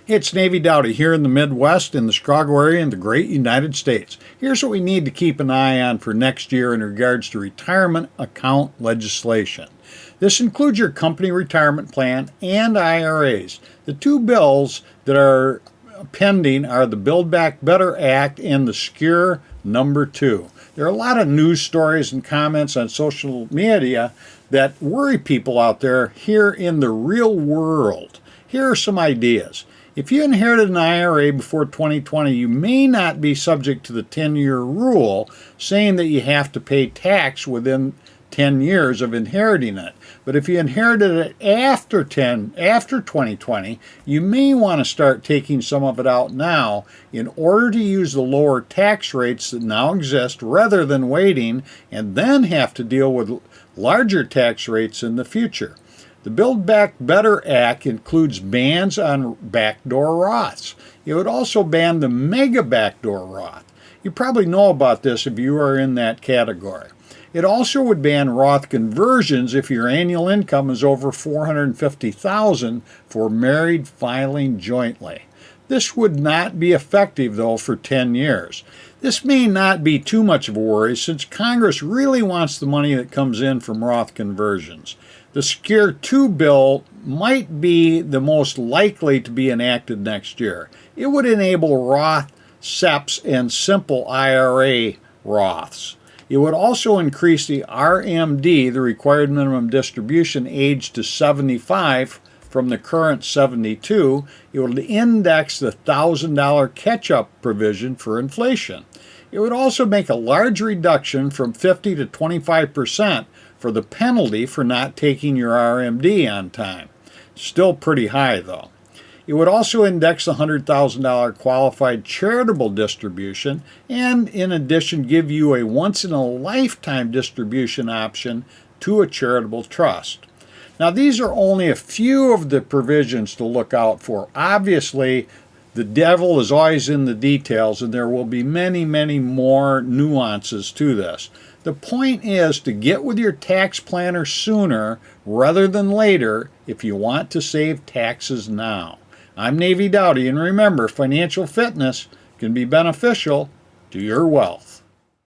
It's Navy Dowdy here in the Midwest, in the Chicago area, in the great United States. Here's what we need to keep an eye on for next year in regards to retirement account legislation. This includes your company retirement plan and IRAs. The two bills that are pending are the Build Back Better Act and the SCURE number 2. There are a lot of news stories and comments on social media that worry people out there here in the real world. Here are some ideas. If you inherited an IRA before 2020, you may not be subject to the 10-year rule saying that you have to pay tax within 10 years of inheriting it. But if you inherited it after 2020, you may want to start taking some of it out now in order to use the lower tax rates that now exist rather than waiting and then have to deal with larger tax rates in the future. The Build Back Better Act includes bans on backdoor Roths. It would also ban the mega backdoor Roth. You probably know about this if you are in that category. It also would ban Roth conversions if your annual income is over $450,000 for married filing jointly. This would not be effective, though, for 10 years. This may not be too much of a worry since Congress really wants the money that comes in from Roth conversions. The SCURE 2 bill might be the most likely to be enacted next year. It would enable Roth, SEPs, and simple IRA Roths. It would also increase the RMD, the required minimum distribution age, to 75 from the current 72. It would index the $1,000 catch-up provision for inflation. It would also make a large reduction from 50 to 25% for the penalty for not taking your RMD on time. Still pretty high, though. It would also index the $100,000 qualified charitable distribution and, in addition, give you a once-in-a-lifetime distribution option to a charitable trust. Now, these are only a few of the provisions to look out for. Obviously, the devil is always in the details, and there will be many, many more nuances to this. The point is to get with your tax planner sooner rather than later if you want to save taxes now. I'm Navy Dowdy, and remember, financial fitness can be beneficial to your wealth.